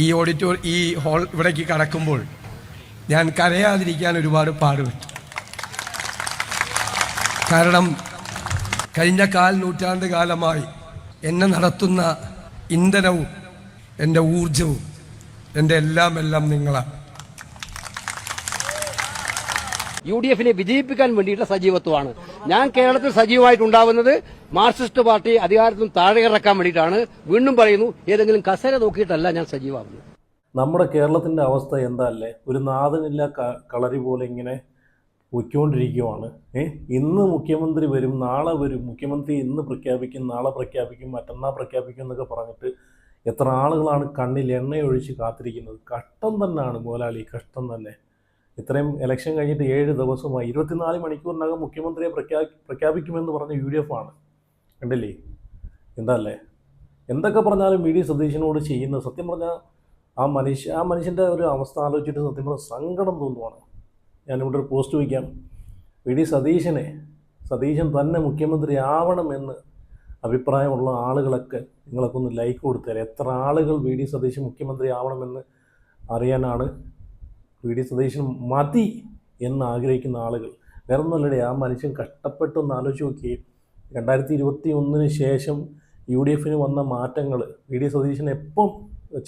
ഈ ഹാൾ ഇവിടേക്ക് കടക്കുമ്പോൾ ഞാൻ കരയാതിരിക്കാൻ ഒരുപാട് പാടുപെട്ടു. കാരണം കഴിഞ്ഞ 4 നൂറ്റാണ്ട് കാലമായി എന്നെ നടത്തുന്ന ഇന്ധനവും എൻ്റെ ഊർജവും എൻ്റെ എല്ലാം നിങ്ങളാണ്. UDF വിജയിപ്പിക്കാൻ വേണ്ടിയിട്ടുള്ള സജീവത്വമാണ്. ഞാൻ കേരളത്തിൽ സജീവമായിട്ടുണ്ടാവുന്നത് മാർക്സിസ്റ്റ് പാർട്ടി അധികാരത്തിൽ താഴെ ഇറക്കാൻ വേണ്ടിയിട്ടാണ്. വീണ്ടും പറയുന്നു, ഏതെങ്കിലും കസേര നോക്കിയിട്ടല്ല ഞാൻ സജീവമാവുന്നത്. നമ്മുടെ കേരളത്തിൻ്റെ അവസ്ഥ എന്താ അല്ലേ? ഒരു നാഥനില്ല കളരി പോലെ ഇങ്ങനെ പൊയ്ക്കൊണ്ടിരിക്കുവാണ്. ഇന്ന് മുഖ്യമന്ത്രി വരും, നാളെ വരും, മുഖ്യമന്ത്രി ഇന്ന് പ്രഖ്യാപിക്കും, നാളെ പ്രഖ്യാപിക്കും, മറ്റന്നാൾ പ്രഖ്യാപിക്കും എന്നൊക്കെ പറഞ്ഞിട്ട് എത്ര ആളുകളാണ് കണ്ണിൽ എണ്ണയൊഴിച്ച് കാത്തിരിക്കുന്നത്. കഷ്ടം തന്നെയാണ് മുതലാളി, കഷ്ടം തന്നെ. ഇത്രയും ഇലക്ഷൻ കഴിഞ്ഞിട്ട് 7 ദിവസമായി, 24 മണിക്കൂറിനകം മുഖ്യമന്ത്രിയെ പ്രഖ്യാപിക്കുമെന്ന് പറഞ്ഞ UDF ആണ്. കണ്ടില്ലേ എന്താ അല്ലേ? എന്തൊക്കെ പറഞ്ഞാലും VD സതീശനോട് ചെയ്യുന്നത്, സത്യം പറഞ്ഞാൽ ആ മനുഷ്യൻ്റെ ഒരു അവസ്ഥ ആലോചിച്ചിട്ട് സത്യം പറഞ്ഞാൽ സങ്കടം തോന്നുവാണ്. ഞാനിവിടെ ഒരു പോസ്റ്റ് വയ്ക്കാം. VD സതീശൻ തന്നെ മുഖ്യമന്ത്രി ആവണമെന്ന് അഭിപ്രായമുള്ള ആളുകളൊക്കെ നിങ്ങളൊക്കെ ഒന്ന് ലൈക്ക് കൊടുത്തരാം. എത്ര ആളുകൾ VD സതീശൻ മുഖ്യമന്ത്രി ആവണമെന്ന് അറിയാനാണ്. VD സതീശൻ മതി എന്ന് ആഗ്രഹിക്കുന്ന ആളുകൾ വേറെ ഒന്നുമല്ലേ. ആ മനുഷ്യൻ കഷ്ടപ്പെട്ടൊന്ന് ആലോചിച്ച് നോക്കിയേ. 2021 ശേഷം UDF വന്ന മാറ്റങ്ങൾ, VD സതീശൻ എപ്പം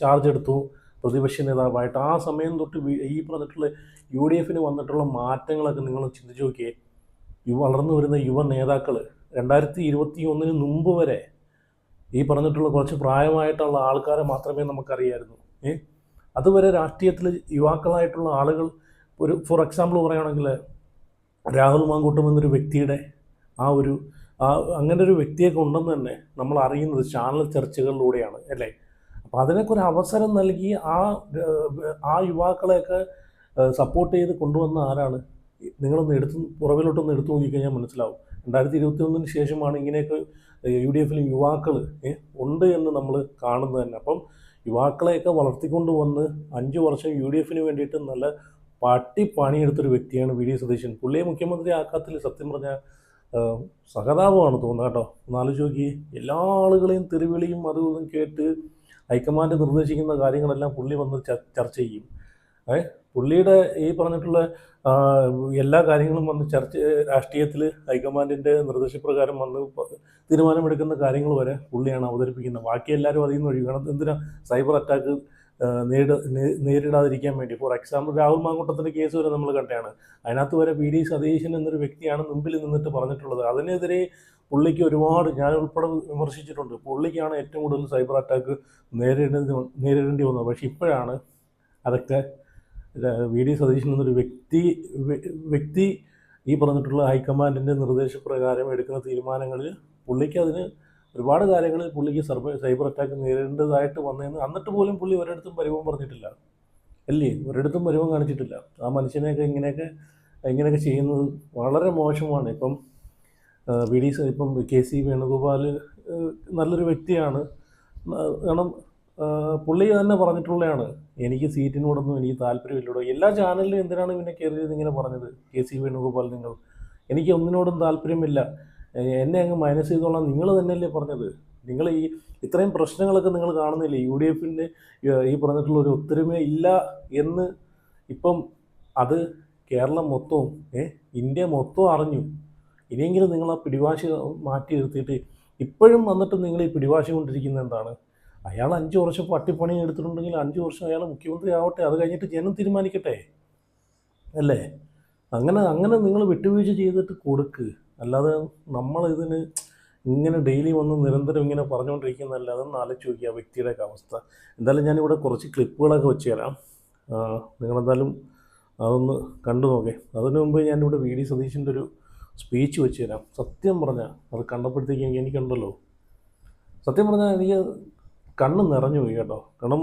ചാർജ് എടുത്തു പ്രതിപക്ഷ നേതാവായിട്ട്, ആ സമയം തൊട്ട് ഈ പറഞ്ഞിട്ടുള്ള UDF വന്നിട്ടുള്ള മാറ്റങ്ങളൊക്കെ നിങ്ങൾ ചിന്തിച്ച് നോക്കിയേ. വളർന്നു വരുന്ന യുവ നേതാക്കൾ 2021 മുമ്പ് വരെ ഈ പറഞ്ഞിട്ടുള്ള കുറച്ച് പ്രായമായിട്ടുള്ള ആൾക്കാരെ മാത്രമേ നമുക്കറിയായിരുന്നു. അതുവരെ രാഷ്ട്രീയത്തിൽ യുവാക്കളായിട്ടുള്ള ആളുകൾ, ഒരു ഫോർ എക്സാമ്പിൾ പറയുകയാണെങ്കിൽ രാഹുൽ മാങ്കൂട്ടം എന്നൊരു വ്യക്തിയുടെ അങ്ങനെ ഒരു വ്യക്തിയൊക്കെ ഉണ്ടെന്ന് തന്നെ നമ്മൾ അറിയുന്നത് ചാനൽ ചർച്ചകളിലൂടെയാണ് അല്ലേ. അപ്പോൾ അതിനൊക്കെ ഒരു അവസരം നൽകി ആ യുവാക്കളെയൊക്കെ സപ്പോർട്ട് ചെയ്ത് കൊണ്ടുവന്ന ആരാണ്? നിങ്ങളൊന്ന് പുറകിലോട്ടൊന്ന് എടുത്തു നോക്കിക്കഴിഞ്ഞാൽ മനസ്സിലാവും. 2021 ശേഷമാണ് ഇങ്ങനെയൊക്കെ UDF യുവാക്കൾ ഉണ്ട് എന്ന് നമ്മൾ കാണുന്നത് തന്നെ. അപ്പം യുവാക്കളെയൊക്കെ വളർത്തിക്കൊണ്ട് വന്ന് 5 വർഷം UDF വേണ്ടിയിട്ട് നല്ല പണിയെടുത്തൊരു വ്യക്തിയാണ് VD സതീശൻ. പുള്ളിയെ മുഖ്യമന്ത്രി ആക്കാത്തിൽ സത്യം പറഞ്ഞാൽ സഹതാപമാണ് തോന്നുന്നത് കേട്ടോ. ഒന്നാലോചിച്ച് നോക്കി, എല്ലാ ആളുകളെയും തെരുവിളിയും അതും കേട്ട് ഹൈക്കമാൻഡ് നിർദ്ദേശിക്കുന്ന കാര്യങ്ങളെല്ലാം പുള്ളി വന്ന് ചർച്ച ചെയ്യും. പുള്ളിയുടെ ഈ പറഞ്ഞിട്ടുള്ള എല്ലാ കാര്യങ്ങളും വന്ന് രാഷ്ട്രീയത്തിൽ ഹൈക്കമാൻഡിൻ്റെ നിർദ്ദേശപ്രകാരം വന്ന് തീരുമാനമെടുക്കുന്ന കാര്യങ്ങൾ വരെ പുള്ളിയാണ് അവതരിപ്പിക്കുന്നത്. ബാക്കി എല്ലാവരും അതിൽ നിന്ന് ഒഴിയണം. എന്തിനാ സൈബർ അറ്റാക്ക് നേരിടാതിരിക്കാൻ വേണ്ടി. ഫോർ എക്സാമ്പിൾ രാഹുൽ മാങ്കൂട്ടത്തിൻ്റെ കേസ് വരെ നമ്മൾ കണ്ടതാണ്. അതിനകത്ത് വരെ VD സതീശൻ എന്നൊരു വ്യക്തിയാണ് മുമ്പിൽ നിന്നിട്ട് പറഞ്ഞിട്ടുള്ളത്. അതിനെതിരെ പുള്ളിക്ക് ഒരുപാട്, ഞാൻ ഉൾപ്പെടെ വിമർശിച്ചിട്ടുണ്ട്. പുള്ളിക്കാണ് ഏറ്റവും കൂടുതൽ സൈബർ അറ്റാക്ക് നേരിടേണ്ടി വന്നത്. പക്ഷെ ഇപ്പോഴാണ് അതൊക്കെ VD സതീശൻ എന്നൊരു വ്യക്തി ഈ പറഞ്ഞിട്ടുള്ള ഹൈക്കമാൻഡിൻ്റെ നിർദ്ദേശപ്രകാരം എടുക്കുന്ന തീരുമാനങ്ങളിൽ പുള്ളിക്ക് അതിന് ഒരുപാട് കാര്യങ്ങളിൽ പുള്ളിക്ക് സൈബർ അറ്റാക്ക് നേരിടേണ്ടതായിട്ട് വന്നതെന്ന് എന്നിട്ട് പോലും പുള്ളി ഒരിടത്തും പരിഭവം പറഞ്ഞിട്ടില്ല അല്ലേ. ഒരിടത്തും പരിഭവം കാണിച്ചിട്ടില്ല. ആ മനുഷ്യനെയൊക്കെ ഇങ്ങനെയൊക്കെ ചെയ്യുന്നത് വളരെ മോശമാണ്. ഇപ്പം KC വേണുഗോപാൽ നല്ലൊരു വ്യക്തിയാണ്. കാരണം പുള്ളി തന്നെ പറഞ്ഞിട്ടുള്ളതാണ്, എനിക്ക് സീറ്റിനോടൊന്നും എനിക്ക് താല്പര്യമില്ലടോ. എല്ലാ ചാനലിലും എന്തിനാണ് പിന്നെ കയറിയത് ഇങ്ങനെ പറഞ്ഞത്? KC വേണുഗോപാൽ, എനിക്ക് ഒന്നിനോടും താല്പര്യമില്ല, എന്നെ അങ്ങ് മൈനസ് ചെയ്തോളാം നിങ്ങൾ തന്നെയല്ലേ പറഞ്ഞത്. നിങ്ങൾ ഇത്രയും പ്രശ്നങ്ങളൊക്കെ നിങ്ങൾ കാണുന്നില്ലേ? UDF ഈ പറഞ്ഞിട്ടുള്ള ഒരു ഒത്തൊരുമ ഇല്ല എന്ന് ഇപ്പം അത് കേരളം മൊത്തവും ഇന്ത്യ മൊത്തവും അറിഞ്ഞു. ഇനിയെങ്കിലും നിങ്ങൾ ആ പിടിവാശി മാറ്റി നിർത്തിയിട്ട് ഇപ്പോഴും വന്നിട്ട് നിങ്ങൾ ഈ പിടിവാശി കൊണ്ടിരിക്കുന്നത് എന്താണ്? അയാൾ 5 വർഷം പട്ടിപ്പണി എടുത്തിട്ടുണ്ടെങ്കിൽ 5 വർഷം അയാൾ മുഖ്യമന്ത്രി ആവട്ടെ, അത് കഴിഞ്ഞിട്ട് ജനം തീരുമാനിക്കട്ടെ അല്ലേ. അങ്ങനെ നിങ്ങൾ വിട്ടുവീഴ്ച ചെയ്തിട്ട് കൊടുക്ക്. അല്ലാതെ നമ്മളിതിന് ഇങ്ങനെ ഡെയിലി വന്ന് നിരന്തരം ഇങ്ങനെ പറഞ്ഞുകൊണ്ടിരിക്കുന്നതല്ല. അതൊന്ന് ആലോചിച്ച് നോക്കിയ ആ വ്യക്തിയുടെയൊക്കെ അവസ്ഥ. എന്തായാലും ഞാനിവിടെ കുറച്ച് ക്ലിപ്പുകളൊക്കെ വെച്ച് തരാം, നിങ്ങളെന്തായാലും അതൊന്ന് കണ്ടു നോക്കേ. അതിനു മുമ്പ് ഞാനിവിടെ VD സതീശൻ്റെ ഒരു സ്പീച്ച് വെച്ച് തരാം. സത്യം പറഞ്ഞാൽ അത് കണ്ടപ്പോഴത്തേക്കും എനിക്കുണ്ടല്ലോ, സത്യം പറഞ്ഞാൽ എനിക്ക് കണ്ണ് നിറഞ്ഞു പോയി കേട്ടോ. കാരണം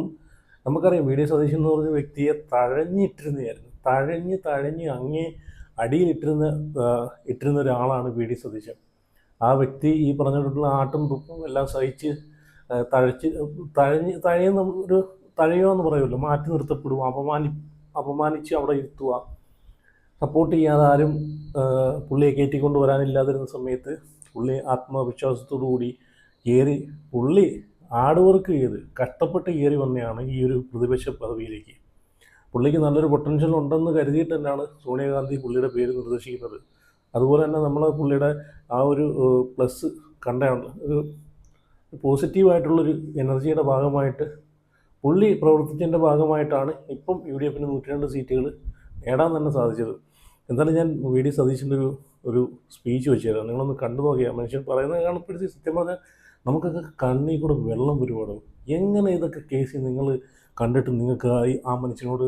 നമുക്കറിയാം VD സതീശൻ എന്ന് പറഞ്ഞ വ്യക്തിയെ തഴഞ്ഞിട്ടിരുന്നതായിരുന്നു. തഴഞ്ഞ് അങ്ങേ ഇട്ടിരുന്ന ഒരാളാണ് VD സതീശൻ. ആ വ്യക്തി ഈ പറഞ്ഞിട്ടുള്ള ആട്ടും തുപ്പും എല്ലാം സഹിച്ച് തഴയുക എന്ന് പറയുമല്ലോ, മാറ്റി നിർത്തപ്പെടുക, അപമാനിച്ച് അവിടെ ഇരുത്തുക, സപ്പോർട്ട് ചെയ്യാതെ ആരും പുള്ളിയെ കയറ്റിക്കൊണ്ട് വരാനില്ലാതിരുന്ന സമയത്ത് പുള്ളി ആത്മവിശ്വാസത്തോടു കൂടി പുള്ളി ഹാർഡ് വർക്ക് ചെയ്ത് കഷ്ടപ്പെട്ട് കയറി വന്നതാണ് ഈ ഒരു പ്രതിപക്ഷ പദവിയിലേക്ക്. പുള്ളിക്ക് നല്ലൊരു പൊട്ടൻഷ്യൽ ഉണ്ടെന്ന് കരുതിയിട്ട് തന്നെയാണ് സോണിയാഗാന്ധി പുള്ളിയുടെ പേര് നിർദ്ദേശിക്കുന്നത്. അതുപോലെ തന്നെ നമ്മൾ പുള്ളിയുടെ ആ ഒരു പ്ലസ് കണ്ടാണ്, ഒരു പോസിറ്റീവായിട്ടുള്ളൊരു എനർജിയുടെ ഭാഗമായിട്ട് പുള്ളി പ്രവർത്തിച്ചതിൻ്റെ ഭാഗമായിട്ടാണ് ഇപ്പം UDF 102 സീറ്റുകൾ നേടാൻ തന്നെ സാധിച്ചത്. എന്തായാലും ഞാൻ VD സതീശൻ്റെ ഒരു സ്പീച്ച് വെച്ച് തരാം, നിങ്ങളൊന്ന് കണ്ടു നോക്കിയാൽ മനുഷ്യൻ പറയുന്നത് കാണപ്പെടുത്തി സത്യം പറഞ്ഞാൽ നമുക്കൊക്കെ കണ്ണിൽ കൂടെ വെള്ളം ഒരുപാടും. എങ്ങനെ ഇതൊക്കെ കേസ് നിങ്ങൾ കണ്ടിട്ട് നിങ്ങൾക്ക് ആ മനുഷ്യനോട്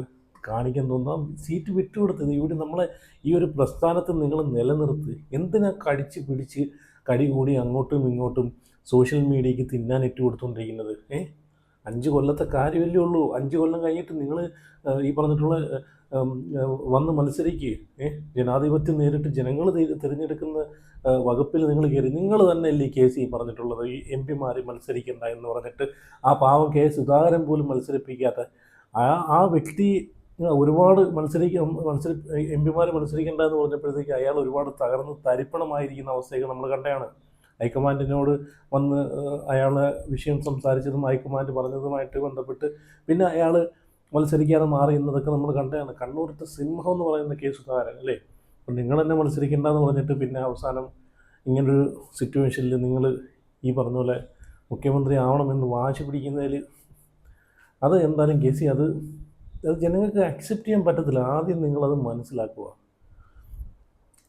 കാണിക്കാൻ തോന്നാം? സീറ്റ് വിട്ടുകൊടുത്തത് ഇവിടെ നമ്മളെ ഈ ഒരു പ്രസ്ഥാനത്ത് നിങ്ങൾ നിലനിർത്ത്. എന്തിനാ കടിച്ച് പിടിച്ച് കടി കൂടി അങ്ങോട്ടും ഇങ്ങോട്ടും സോഷ്യൽ മീഡിയയ്ക്ക് തിന്നാൻ ഇട്ട് കൊടുത്തുകൊണ്ടിരിക്കുന്നത്? 5 കൊല്ലത്തെ കാര്യമല്ലേ ഉള്ളൂ. 5 കൊല്ലം കഴിഞ്ഞിട്ട് നിങ്ങൾ ഈ പറഞ്ഞിട്ടുള്ള വന്ന് മത്സരിക്കുക. ജനാധിപത്യം നേരിട്ട് ജനങ്ങൾ തിരഞ്ഞെടുക്കുന്ന വകുപ്പിൽ നിങ്ങൾ കയറി. നിങ്ങൾ തന്നെ അല്ലേ കേസ് പറഞ്ഞിട്ടുള്ളത് ഈ MP മത്സരിക്കണ്ട എന്ന് പറഞ്ഞിട്ട് ആ പാവം സുധാകരൻ പോലും മത്സരിപ്പിക്കാത്ത ആ വ്യക്തി ഒരുപാട് MP മത്സരിക്കേണ്ട എന്ന് പറഞ്ഞപ്പോഴത്തേക്ക് അയാൾ ഒരുപാട് തകർന്ന് തരിപ്പണമായിരിക്കുന്ന അവസ്ഥയൊക്കെ നമ്മൾ കണ്ടതാണ്. ഹൈക്കമാൻഡിനോട് വന്ന് അയാളെ വിഷയം സംസാരിച്ചതും ഹൈക്കമാൻഡ് പറഞ്ഞതുമായിട്ട് ബന്ധപ്പെട്ട് പിന്നെ അയാൾ മത്സരിക്കാതെ മാറി എന്നതൊക്കെ നമ്മൾ കണ്ടതാണ്. കണ്ണൂരത്തെ സിംഹം എന്ന് പറയുന്ന സുധാകരൻ അല്ലേ. അപ്പം നിങ്ങൾ തന്നെ മത്സരിക്കേണ്ടെന്ന് പറഞ്ഞിട്ട് പിന്നെ അവസാനം ഇങ്ങനൊരു സിറ്റുവേഷനിൽ നിങ്ങൾ ഈ പറഞ്ഞ പോലെ മുഖ്യമന്ത്രി ആവണമെന്ന് വാശി പിടിക്കുന്നതിൽ അത് എന്തായാലും അത് ജനങ്ങൾക്ക് അക്സെപ്റ്റ് ചെയ്യാൻ പറ്റത്തില്ല. ആദ്യം നിങ്ങളത് മനസ്സിലാക്കുക.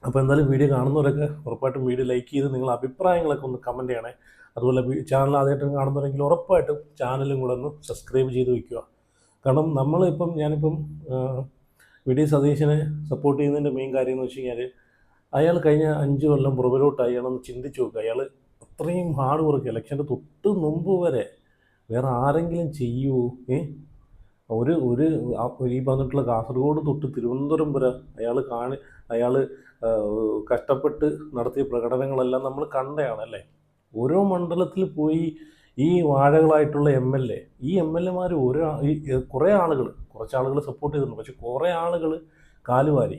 അപ്പോൾ എന്തായാലും വീഡിയോ കാണുന്നവരൊക്കെ ഉറപ്പായിട്ടും വീഡിയോ ലൈക്ക് ചെയ്ത് നിങ്ങളുടെ അഭിപ്രായങ്ങളൊക്കെ ഒന്ന് കമൻറ്റ് ചെയ്യണേ. അതുപോലെ ചാനൽ ആദ്യമായിട്ടും കാണുന്നവരെങ്കിൽ ഉറപ്പായിട്ടും ചാനലും കൂടെ ഒന്ന് സബ്സ്ക്രൈബ് ചെയ്ത് വയ്ക്കുക. കാരണം ഞാനിപ്പം VD സതീശനെ സപ്പോർട്ട് ചെയ്യുന്നതിൻ്റെ മെയിൻ കാര്യം എന്ന് വെച്ച് കഴിഞ്ഞാൽ അയാൾ കഴിഞ്ഞ 5 കൊല്ലം പുറകിലോട്ട് അയാളൊന്ന് ചിന്തിച്ച് നോക്കുക. അയാൾ അത്രയും ഹാർഡ് വർക്ക് ഇലക്ഷൻ്റെ തൊട്ട് മുമ്പ് വരെ വേറെ ആരെങ്കിലും ചെയ്യുമോ? ഒരു ഈ പറഞ്ഞിട്ടുള്ള കാസർഗോഡ് തൊട്ട് തിരുവനന്തപുരം വരെ അയാൾ കഷ്ടപ്പെട്ട് നടത്തിയ പ്രകടനങ്ങളെല്ലാം നമ്മൾ കണ്ടതാണല്ലേ. ഓരോ മണ്ഡലത്തിൽ പോയി ഈ വാഴകളായിട്ടുള്ള MLA ഈ MLAമാർ കുറേ ആളുകൾ കുറച്ചാളുകൾ സപ്പോർട്ട് ചെയ്തിട്ടുണ്ട്. പക്ഷെ കുറേ ആളുകൾ കാലുവാരി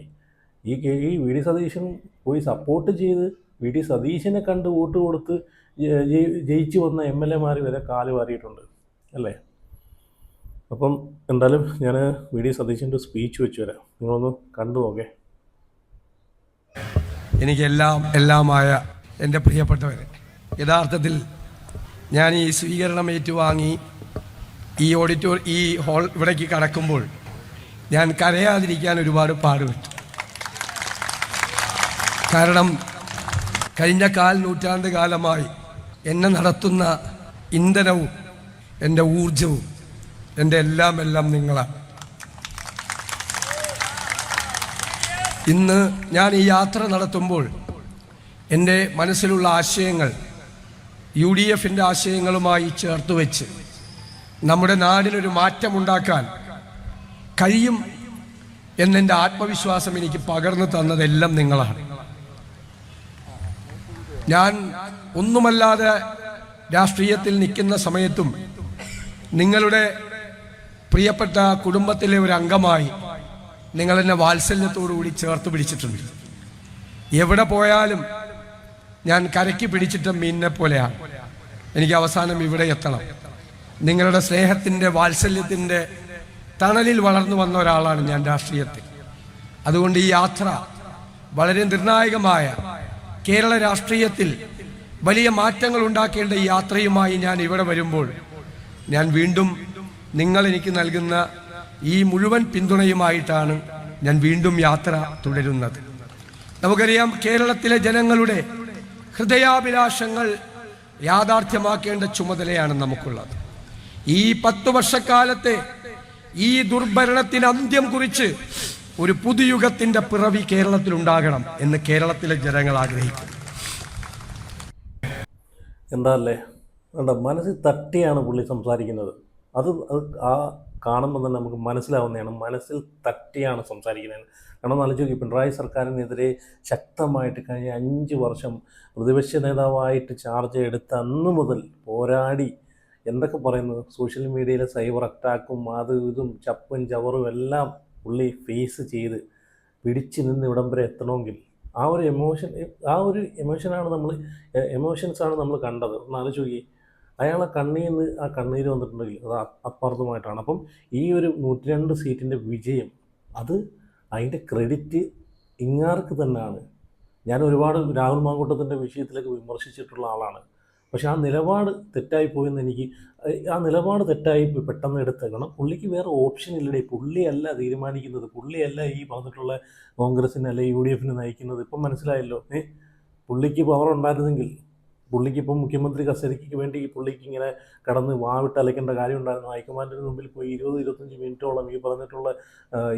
ഈ VD സതീശൻ പോയി സപ്പോർട്ട് ചെയ്ത് VD സതീശനെ കണ്ട് വോട്ട് കൊടുത്ത് ജയിച്ചു വന്ന MLAമാർ വരെ കാലുവാരിയിട്ടുണ്ട് അല്ലേ. അപ്പം എന്തായാലും ഞാൻ VD സതീശൻ്റെ സ്പീച്ച് വെച്ച് വരാം, നിങ്ങളൊന്ന് കണ്ടു നോക്കേ. എല്ലാമായ എൻ്റെ പ്രിയപ്പെട്ടവരെ, യഥാർത്ഥത്തിൽ ഞാൻ ഈ സ്വീകരണം ഏറ്റുവാങ്ങി ഈ ഹാൾ ഇവിടേക്ക് കടക്കുമ്പോൾ ഞാൻ കരയാതിരിക്കാൻ ഒരുപാട് പാടുപെട്ടു. കാരണം കഴിഞ്ഞ 1/4 നൂറ്റാണ്ട് കാലമായി എന്നെ നടത്തുന്ന ഇന്ധനവും എൻ്റെ ഊർജവും എൻ്റെ എല്ലാം നിങ്ങളാണ്. ഇന്ന് ഞാൻ ഈ യാത്ര നടത്തുമ്പോൾ എൻ്റെ മനസ്സിലുള്ള ആശയങ്ങൾ UDFൻ്റെ ആശയങ്ങളുമായി ചേർത്ത് വെച്ച് നമ്മുടെ നാടിനൊരു മാറ്റമുണ്ടാക്കാൻ കഴിയും എന്നെൻ്റെ ആത്മവിശ്വാസം എനിക്ക് പകർന്നു തന്നതെല്ലാം നിങ്ങളാണ്. ഞാൻ ഒന്നുമല്ലാതെ രാഷ്ട്രീയത്തിൽ നിൽക്കുന്ന സമയത്തും നിങ്ങളുടെ പ്രിയപ്പെട്ട കുടുംബത്തിലെ ഒരു അംഗമായി നിങ്ങളെന്നെ വാത്സല്യത്തോടുകൂടി ചേർത്ത് പിടിച്ചിട്ടുണ്ട്. എവിടെ പോയാലും ഞാൻ കരയ്ക്ക് പിടിച്ചിട്ട മീനിനെ പോലെയാണ്. എനിക്ക് അവസാനം ഇവിടെ എത്തണം. നിങ്ങളുടെ സ്നേഹത്തിൻ്റെ വാത്സല്യത്തിൻ്റെ തണലിൽ വളർന്നു വന്ന ഒരാളാണ് ഞാൻ രാഷ്ട്രീയത്തിൽ. അതുകൊണ്ട് ഈ യാത്ര വളരെ നിർണായകമായ കേരള രാഷ്ട്രീയത്തിൽ വലിയ മാറ്റങ്ങൾ ഉണ്ടാക്കേണ്ട ഈ യാത്രയുമായി ഞാൻ ഇവിടെ വരുമ്പോൾ ഞാൻ വീണ്ടും നിങ്ങൾ എനിക്ക് നൽകുന്ന ഈ മുഴുവൻ പിന്തുണയുമായിട്ടാണ് ഞാൻ വീണ്ടും യാത്ര തുടരുന്നത്. നമുക്കറിയാം, കേരളത്തിലെ ജനങ്ങളുടെ ഹൃദയാഭിലാഷങ്ങൾ യാഥാർത്ഥ്യമാക്കേണ്ട ചുമതലയാണ് നമുക്കുള്ളത്. ഈ 10 വർഷക്കാലത്തെ ഈ ദുർഭരണത്തിന് അന്ത്യം കുറിച്ച് ഒരു പുതുയുഗത്തിന്റെ പിറവി കേരളത്തിൽ ഉണ്ടാകണം എന്ന് കേരളത്തിലെ ജനങ്ങൾ ആഗ്രഹിക്കുന്നു. എന്താല്ലേ മനസ്സിൽ തട്ടിയാണ് പുള്ളി സംസാരിക്കുന്നത്. അത് ആ കാണുമ്പോൾ തന്നെ നമുക്ക് മനസ്സിലാവുന്നതാണ്, മനസ്സിൽ തട്ടിയാണ് സംസാരിക്കുന്നത്. കാരണം ആലോചിച്ച് പിണറായി സർക്കാരിനെതിരെ ശക്തമായിട്ട് കഴിഞ്ഞ 5 വർഷം പ്രതിപക്ഷ നേതാവായിട്ട് ചാർജ് എടുത്ത അന്ന് മുതൽ പോരാടി എന്തൊക്കെ പറയുന്നത്, സോഷ്യൽ മീഡിയയിലെ സൈബർ അറ്റാക്കും ഇതും ചപ്പും ചവറും എല്ലാം പുള്ളി ഫേസ് ചെയ്ത് പിടിച്ച് നിന്ന് ഇവിടം വരെ എത്തണമെങ്കിൽ ആ ഒരു എമോഷൻസാണ് നമ്മൾ കണ്ടത്. ഒന്ന് ആലോചിച്ച് നോക്കി, അയാളെ കണ്ണീർ നിന്ന് ആ കണ്ണീര് വന്നിട്ടുണ്ടെങ്കിൽ അത് അപ്പാർത്ഥമായിട്ടാണ്. അപ്പം ഈ ഒരു 102 സീറ്റിൻ്റെ വിജയം അത് അതിൻ്റെ ക്രെഡിറ്റ് ഇങ്ങാർക്ക് തന്നെയാണ്. ഞാൻ ഒരുപാട് രാഹുൽ മാങ്കൂട്ടത്തിൻ്റെ വിഷയത്തിലേക്ക് വിമർശിച്ചിട്ടുള്ള ആളാണ്. പക്ഷെ ആ നിലപാട് തെറ്റായിപ്പോയെന്ന് എനിക്ക് ആ നിലപാട് തെറ്റായിപ്പോയി പെട്ടെന്ന് എടുത്തേക്കണം. പുള്ളിക്ക് വേറെ ഓപ്ഷൻ ഇല്ലടേ. പുള്ളിയല്ല തീരുമാനിക്കുന്നത്, പുള്ളിയല്ല ഈ പറഞ്ഞിട്ടുള്ള കോൺഗ്രസിനെ അല്ലെ UDF നയിക്കുന്നത്. ഇപ്പം മനസ്സിലായല്ലോ. പുള്ളിക്ക് പവർ ഉണ്ടായിരുന്നെങ്കിൽ പുള്ളിക്കിപ്പം മുഖ്യമന്ത്രി കസേരയ്ക്ക് വേണ്ടി പുള്ളിക്ക് ഇങ്ങനെ കടന്ന് വാവിട്ട് അലയ്ക്കേണ്ട കാര്യം ഉണ്ടായിരുന്നു. ഹൈക്കമാൻഡിന് മുമ്പിൽ പോയി 20-25 മിനിറ്റോളം ഈ പറഞ്ഞിട്ടുള്ള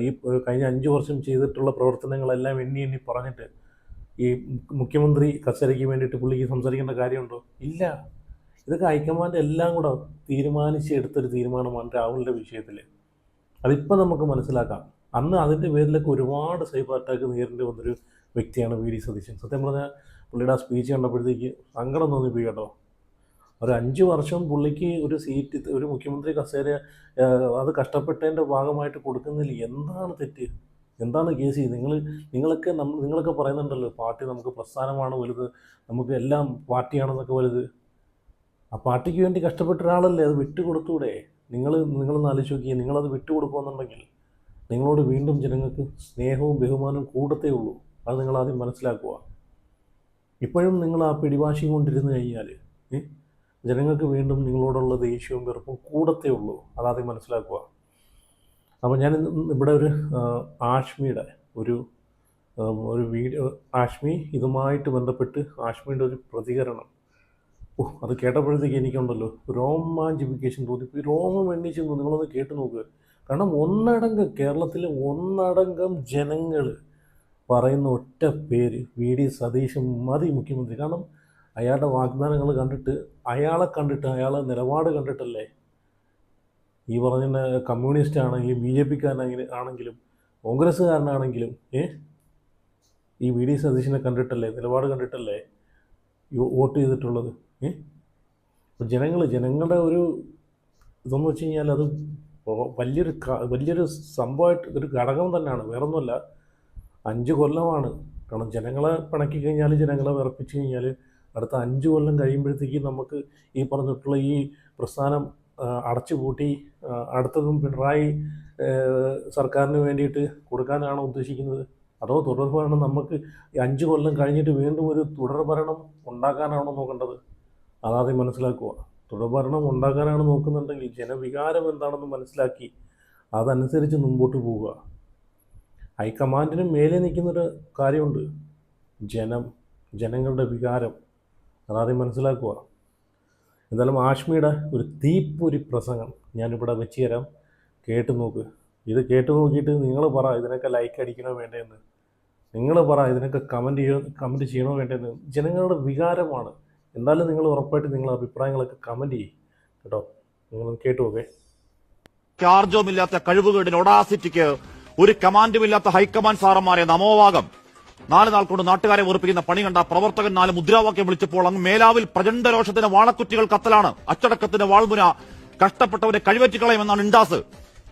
ഈ കഴിഞ്ഞ 5 വർഷം ചെയ്തിട്ടുള്ള പ്രവർത്തനങ്ങളെല്ലാം എണ്ണി പറഞ്ഞിട്ട് ഈ മുഖ്യമന്ത്രി കസേരയ്ക്ക് വേണ്ടിയിട്ട് പുള്ളിക്ക് സംസാരിക്കേണ്ട കാര്യമുണ്ടോ? ഇല്ല. ഇതൊക്കെ ഹൈക്കമാൻഡ് എല്ലാം കൂടെ തീരുമാനിച്ച് എടുത്തൊരു തീരുമാനമാണ് രാഹുലിൻ്റെ വിഷയത്തിൽ. അതിപ്പോൾ നമുക്ക് മനസ്സിലാക്കാം. അന്ന് അതിൻ്റെ പേരിലൊക്കെ ഒരുപാട് സൈബർ അറ്റാക്ക് നേരിടേണ്ടി വന്നൊരു വ്യക്തിയാണ് VD സതീശൻ. സത്യം പറഞ്ഞാൽ പുള്ളിയുടെ ആ സ്പീച്ച് കണ്ടപ്പോഴത്തേക്ക് സങ്കടം തോന്നിപ്പോയി കേട്ടോ. ഒരു 5 വർഷം പുള്ളിക്ക് ഒരു സീറ്റ്, ഒരു മുഖ്യമന്ത്രി കസേര അത് കഷ്ടപ്പെട്ടതിൻ്റെ ഭാഗമായിട്ട് കൊടുക്കുന്നതിൽ എന്താണ് തെറ്റ്? എന്താണ് കേസ്? നിങ്ങളൊക്കെ പറയുന്നുണ്ടല്ലോ പാർട്ടി നമുക്ക് പ്രസ്ഥാനമാണ് വലുത്, നമുക്ക് എല്ലാം പാർട്ടിയാണെന്നൊക്കെ വലുത്. ആ പാർട്ടിക്ക് വേണ്ടി കഷ്ടപ്പെട്ട ഒരാളല്ലേ, അത് വിട്ടുകൊടുത്തൂടെ? നിങ്ങളൊന്ന് ആലോചിച്ച് നോക്കിയേ. നിങ്ങളത് വിട്ടുകൊടുക്കുമെന്നുണ്ടെങ്കിൽ നിങ്ങളോട് വീണ്ടും ജനങ്ങൾക്ക് സ്നേഹവും ബഹുമാനവും കൂടത്തേ ഉള്ളൂ. അത് നിങ്ങളാദ്യം മനസ്സിലാക്കുക. ഇപ്പോഴും നിങ്ങൾ ആ പിടിവാശിയും കൊണ്ടിരുന്ന് കഴിഞ്ഞാൽ ജനങ്ങൾക്ക് വീണ്ടും നിങ്ങളോടുള്ള ദേഷ്യവും വെറുപ്പും കൂടത്തേ ഉള്ളൂ. അതാദ്യം മനസ്സിലാക്കുക. അപ്പോൾ ഞാൻ ഇവിടെ ഒരു ആഷ്മിയുടെ ഒരു വീഡിയോ, ആഷ്മി ഇതുമായിട്ട് ബന്ധപ്പെട്ട് ആഷ്മിയുടെ ഒരു പ്രതികരണം, അത് കേട്ടപ്പോഴത്തേക്ക് എനിക്കുണ്ടല്ലോ രോമാഞ്ചിഫിക്കേഷൻ തോന്നിപ്പോയി, രോമം എണ്ണിച്ചു. നിങ്ങളൊന്ന് കേട്ട് നോക്കുക. കാരണം കേരളത്തിലെ ഒന്നടങ്കം ജനങ്ങൾ പറയുന്ന ഒറ്റ പേര് VD സതീശൻ മതി മുഖ്യമന്ത്രി. കാരണം അയാളുടെ വാഗ്ദാനങ്ങൾ കണ്ടിട്ട്, അയാളെ നിലപാട് കണ്ടിട്ടല്ലേ ഈ പറഞ്ഞ കമ്മ്യൂണിസ്റ്റ് ആണെങ്കിലും BJP-ക്കാരനാണെങ്കിലും കോൺഗ്രസ്സുകാരനാണെങ്കിലും ഈ VD സതീശനെ കണ്ടിട്ടല്ലേ, നിലപാട് കണ്ടിട്ടല്ലേ വോട്ട് ചെയ്തിട്ടുള്ളത്. ജനങ്ങളുടെ ഒരു ഇതെന്ന് വെച്ച് കഴിഞ്ഞാൽ അത് വലിയൊരു സംഭവമായിട്ട് ഒരു ഘടകം തന്നെയാണ്, വേറൊന്നുമല്ല. 5 കൊല്ലമാണ്. കാരണം ജനങ്ങളെ പിണക്കി കഴിഞ്ഞാൽ, ജനങ്ങളെ വിറപ്പിച്ച് കഴിഞ്ഞാൽ അടുത്ത 5 കൊല്ലം കഴിയുമ്പോഴത്തേക്ക് നമുക്ക് ഈ പറഞ്ഞിട്ടുള്ള ഈ പ്രസ്ഥാനം അടച്ചുപൂട്ടി അടുത്തതും പിണറായി സർക്കാരിന് വേണ്ടിയിട്ട് കൊടുക്കാനാണോ ഉദ്ദേശിക്കുന്നത്? അതോ തുടർഭരണം നമുക്ക് 5 കൊല്ലം കഴിഞ്ഞിട്ട് വീണ്ടും ഒരു തുടർഭരണം ഉണ്ടാക്കാനാണോ നോക്കേണ്ടത്? അതാദ്യം മനസ്സിലാക്കുക. തുടർഭരണം ഉണ്ടാക്കാനാണ് നോക്കുന്നുണ്ടെങ്കിൽ ജനവികാരം എന്താണെന്ന് മനസ്സിലാക്കി അതനുസരിച്ച് മുമ്പോട്ട് പോവുക. ഹൈക്കമാൻഡിന് മേലെ നിൽക്കുന്നൊരു കാര്യമുണ്ട്, ജനങ്ങളുടെ വികാരം. അതാദ്യം മനസ്സിലാക്കുക. എന്തായാലും ആഷ്മിയുടെ ഒരു തീപ്പൊരി പ്രസംഗം ഞാനിവിടെ വെച്ച് തരാം, കേട്ട് നോക്ക്. ഇത് കേട്ട് നോക്കിയിട്ട് നിങ്ങൾ പറ ഇതിനൊക്കെ ലൈക്ക് അടിക്കണോ വേണ്ടതെന്ന്. നിങ്ങൾ പറ ഇതിനൊക്കെ കമൻറ്റ് ചെയ്യണോ വേണ്ടതെന്ന്. ജനങ്ങളുടെ വികാരമാണ്. എന്തായാലും നിങ്ങൾ ഉറപ്പായിട്ട് നിങ്ങളുടെ അഭിപ്രായങ്ങളൊക്കെ കമൻറ്റ് ചെയ്യും കേട്ടോ. നിങ്ങളൊന്ന് കേട്ടു നോക്കേ. ചാർജുമില്ലാത്ത കഴിവുകളുടെ ഒഡാസിറ്റിക്ക് ഒരു കമാൻഡുമില്ലാത്ത ഹൈക്കമാൻഡ് സാറന്മാരെ നമോവാകം. 4 നാൾ കൊണ്ട് നാട്ടുകാരെ വെറുപ്പിക്കുന്ന പണി കണ്ട പ്രവർത്തകൻ 4 മുദ്രാവാക്യം വിളിച്ചപ്പോൾ അങ്ങ് മേലാവിൽ പ്രചണ്ഡ രോഷത്തിന്റെ വാളക്കുറ്റികൾ കത്തലാണ്. അച്ചടക്കത്തിന്റെ വാൾമുന കഷ്ടപ്പെട്ടവരെ കഴിവറ്റിക്കളയുമെന്നാണ് ഇൻഡാസ്.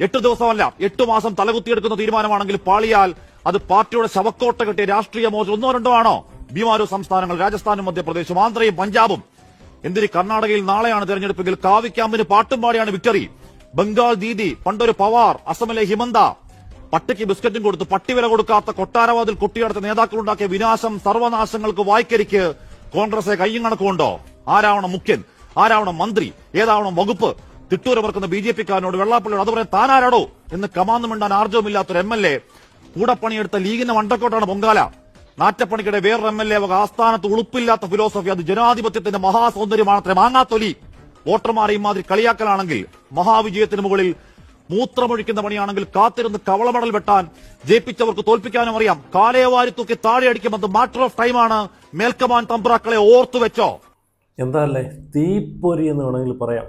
8 ദിവസമല്ല 8 മാസം തലകുത്തിയെടുക്കുന്ന തീരുമാനമാണെങ്കിൽ പാളിയാൽ അത് പാർട്ടിയുടെ ശവക്കോട്ട കെട്ടിയ രാഷ്ട്രീയ മോചം 1-2 ആണോ? ബീമാരു സംസ്ഥാനങ്ങൾ, രാജസ്ഥാനും മധ്യപ്രദേശും ആന്ധ്രയും പഞ്ചാബും. എന്തിന് കർണാടകയിൽ നാളെയാണ് തെരഞ്ഞെടുപ്പെങ്കിൽ കാവി ക്യാമ്പിന് പാട്ടും പാടിയാണ് വിക്ടറി. ബംഗാൾ ദീദി, പണ്ടൊരു പവാർ, അസമിലെ ഹിമന്ത, പട്ടിക്ക് ബിസ്ക്കറ്റും കൊടുത്ത് പട്ടിവില കൊടുക്കാത്ത കൊട്ടാരവാതിൽ കൊട്ടിയടച്ച നേതാക്കളുണ്ടാക്കിയ വിനാശം, സർവനാശങ്ങൾക്ക് വായ്ക്കരിക്ക് കോൺഗ്രസെ കയ്യും കണക്കുണ്ടോ? ആരാവണം മുഖ്യൻ, ആരാവണം മന്ത്രി, ഏതാവണം വകുപ്പ്? തിട്ടൂരവർക്കുന്ന BJP-ക്കാരനോട് വെള്ളാപ്പള്ളിയോട് അതുപോലെ താനാരാടോ എന്ന് കമാന്ന് മിണ്ടാൻ ആർജവുമില്ലാത്തൊരു MLA. കൂടെ പണിയെടുത്ത ലീഗിന്റെ മണ്ടക്കോട്ടാണ് പൊങ്കാല. നാറ്റപ്പണിക്കിടെ വേറൊരു MLA വക ആസ്ഥാനത്ത് ഉളുപ്പില്ലാത്ത ഫിലോസഫി. അത് ജനാധിപത്യത്തിന്റെ മഹാസൗന്ദര്യമാണത്രേ. മാങ്ങാത്തൊലി. വോട്ടർമാരെ ഇമാതിരി കളിയാക്കലാണെങ്കിൽ മഹാവിജയത്തിന് മുകളിൽ മൂത്രമൊഴിക്കുന്ന പണിയാണെങ്കിൽ കാത്തിരുന്ന് കവളമടൽ വെട്ടാൻ ജയിപ്പിച്ചവർക്ക് തോൽപ്പിക്കാനും അറിയാം. കാലയവാരി തൂക്കി താഴെ അടിക്കുമെന്ന് മാറ്റർ ഓഫ് ടൈമാണ്. മേൽക്കമാൻ തമ്പ്രാക്കളെ ഓർത്തുവെച്ചോ. എന്താല്ലേ തീപ്പൊരി എന്ന് വേണമെങ്കിൽ പറയാം.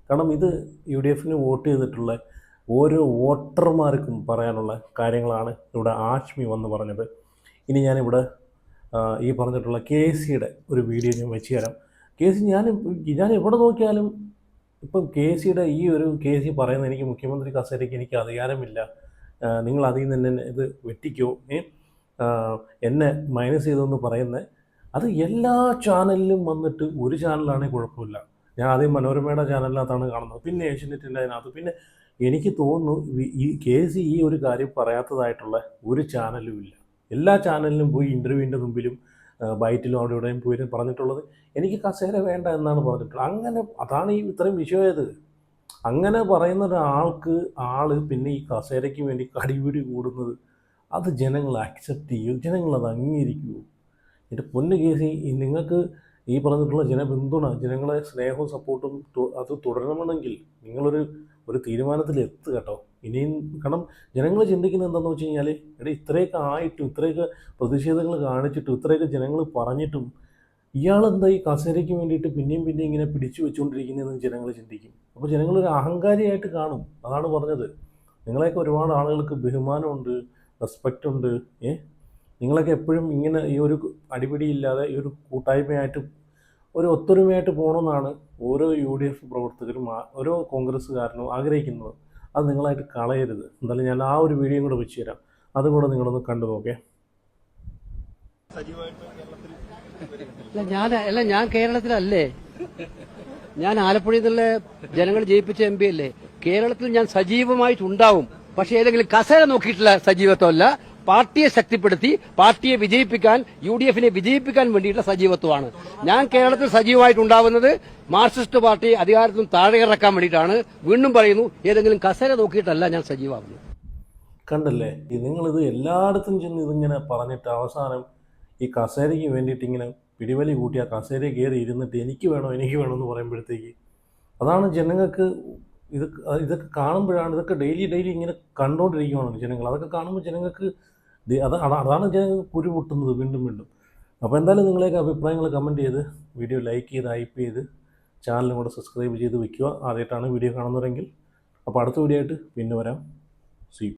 കാരണം ഇത് UDF വോട്ട് ചെയ്തിട്ടുള്ള ഓരോ വോട്ടർമാർക്കും പറയാനുള്ള കാര്യങ്ങളാണ് ഇവിടെ ആഷ്മി വന്ന് പറഞ്ഞത്. ഇനി ഞാനിവിടെ ഈ പറഞ്ഞിട്ടുള്ള KC-യുടെ ഒരു വീഡിയോ ഞാൻ വെച്ച് തരാം. KC ഞാൻ എവിടെ നോക്കിയാലും ഇപ്പം KC-യുടെ ഈ ഒരു KC പറയുന്നത്, എനിക്ക് മുഖ്യമന്ത്രി കസേരയ്ക്ക് എനിക്ക് അധികാരമില്ല, നിങ്ങൾ അതിൽ നിന്ന് തന്നെ ഇത് വെട്ടിക്കോ, എന്നെ മൈനസ് ചെയ്തെന്ന് പറയുന്നത്. അത് എല്ലാ ചാനലിലും വന്നിട്ട് ഒരു ചാനലാണെങ്കിൽ കുഴപ്പമില്ല, ഞാൻ ആദ്യം മനോരമയുടെ ചാനലിനകത്താണ് കാണുന്നത്, പിന്നെ ഏഷ്യനെറ്റിൻ്റെ അതിനകത്ത്. പിന്നെ എനിക്ക് തോന്നുന്നു ഈ കേസ് ഈ ഒരു കാര്യം പറയാത്തതായിട്ടുള്ള ഒരു ചാനലും ഇല്ല. എല്ലാ ചാനലിലും പോയി ഇൻ്റർവ്യൂവിൻ്റെ മുമ്പിലും ബൈറ്റിലും അവിടെ ഇവിടെയും പോയി പറഞ്ഞിട്ടുള്ളത് എനിക്ക് കസേര വേണ്ട എന്നാണ് പറഞ്ഞിട്ടുള്ളത്. അങ്ങനെ അതാണ് ഈ ഇത്രയും വിഷയമായത്. അങ്ങനെ പറയുന്ന ഒരാൾക്ക് പിന്നെ ഈ കസേരയ്ക്ക് വേണ്ടി കടിപിടി കൂടുന്നത് അത് ജനങ്ങൾ അക്സെപ്റ്റ് ചെയ്യും, ജനങ്ങളത് അംഗീകരിക്കുമോ? എൻ്റെ പൊന്ന് കേസ്, നിങ്ങൾക്ക് ഈ പറഞ്ഞിട്ടുള്ള ജനപിന്തുണ, ജനങ്ങളെ സ്നേഹവും സപ്പോർട്ടും അത് തുടരണമെങ്കിൽ നിങ്ങളൊരു തീരുമാനത്തിൽ എത്തുക കേട്ടോ. ഇനിയും കാരണം ജനങ്ങൾ ചിന്തിക്കുന്നത് എന്താണെന്ന് വെച്ച് കഴിഞ്ഞാൽ, ഇത്രയൊക്കെ ആയിട്ടും ഇത്രയൊക്കെ പ്രതിഷേധങ്ങൾ കാണിച്ചിട്ടും ഇത്രയൊക്കെ ജനങ്ങൾ പറഞ്ഞിട്ടും ഇയാളെന്താ ഈ കസേരയ്ക്ക് വേണ്ടിയിട്ട് പിന്നെയും ഇങ്ങനെ പിടിച്ചു വെച്ചുകൊണ്ടിരിക്കുന്നതെന്ന് ജനങ്ങൾ ചിന്തിക്കും. അപ്പോൾ ജനങ്ങളൊരു അഹങ്കാരിയായിട്ട് കാണും. അതാണ് പറഞ്ഞത്. നിങ്ങളെയൊക്കെ ഒരുപാട് ആളുകൾക്ക് ബഹുമാനമുണ്ട്, റെസ്പെക്റ്റ് ഉണ്ട്. നിങ്ങളൊക്കെ എപ്പോഴും ഇങ്ങനെ ഈ ഒരു അടിപിടിയില്ലാതെ ഈ ഒരു കൂട്ടായ്മയായിട്ട് ഒരു ഒത്തൊരുമയായിട്ട് പോകണമെന്നാണ് ഓരോ UDF പ്രവർത്തകരും ഓരോ കോൺഗ്രസ്സുകാരനും ആഗ്രഹിക്കുന്നത്. അത് നിങ്ങളായിട്ട് കളയരുത്. എന്തായാലും ഞാൻ ആ ഒരു വീഡിയോ കൂടെ വെച്ച് തരാം, അതും കൂടെ നിങ്ങളൊന്ന് കണ്ടു നോക്കേ. ഞാൻ കേരളത്തിലല്ലേ, ഞാൻ ആലപ്പുഴയിൽ നിന്നുള്ള ജനങ്ങൾ ജയിപ്പിച്ച MP അല്ലേ. കേരളത്തിൽ ഞാൻ സജീവമായിട്ടുണ്ടാവും. പക്ഷെ ഏതെങ്കിലും കസേര നോക്കിയിട്ടുള്ള സജീവത്വമല്ല, പാർട്ടിയെ ശക്തിപ്പെടുത്തി പാർട്ടിയെ വിജയിപ്പിക്കാൻ, UDF-നെ വിജയിപ്പിക്കാൻ വേണ്ടിയിട്ടുള്ള സജീവത്വമാണ്. ഞാൻ കേരളത്തിൽ സജീവമായിട്ടുണ്ടാവുന്നത് മാർക്സിസ്റ്റ് പാർട്ടി അധികാരത്തിൽ താഴെ ഇറക്കാൻ വേണ്ടിയിട്ടാണ്. വീണ്ടും പറയുന്നു, ഏതെങ്കിലും കസേര നോക്കിയിട്ടല്ല ഞാൻ സജീവമാവുന്നത്. കണ്ടല്ലേ, നിങ്ങളിത് എല്ലായിടത്തും ചെന്ന് ഇതിങ്ങനെ പറഞ്ഞിട്ട് അവസാനം ഈ കസേരയ്ക്ക് വേണ്ടിയിട്ട് ഇങ്ങനെ പിടിവലി കൂട്ടി ആ കസേരയിൽ കയറി ഇരുന്നിട്ട് എനിക്ക് വേണമെന്ന് പറയുമ്പോഴത്തേക്ക് അതാണ് ജനങ്ങൾക്ക് ഇതൊക്കെ കാണുമ്പോഴാണ്, ഇതൊക്കെ ഡെയിലി ഇങ്ങനെ കണ്ടുകൊണ്ടിരിക്കുകയാണ് ജനങ്ങൾ. അതൊക്കെ കാണുമ്പോൾ ജനങ്ങൾക്ക് അതാണ് ജനങ്ങൾക്ക് കുരു പൊട്ടുന്നത് വീണ്ടും. അപ്പോൾ എന്തായാലും നിങ്ങളെയൊക്കെ അഭിപ്രായങ്ങൾ കമൻറ്റ് ചെയ്ത് വീഡിയോ ലൈക്ക് ചെയ്ത് ഹൈപ്പ് ചെയ്ത് ചാനലും കൂടെ സബ്സ്ക്രൈബ് ചെയ്ത് വയ്ക്കുക, ആദ്യമായിട്ടാണ് വീഡിയോ കാണുന്നതെങ്കിൽ. അപ്പോൾ അടുത്ത വീഡിയോ ആയിട്ട് പിന്നെ വരാം. See U.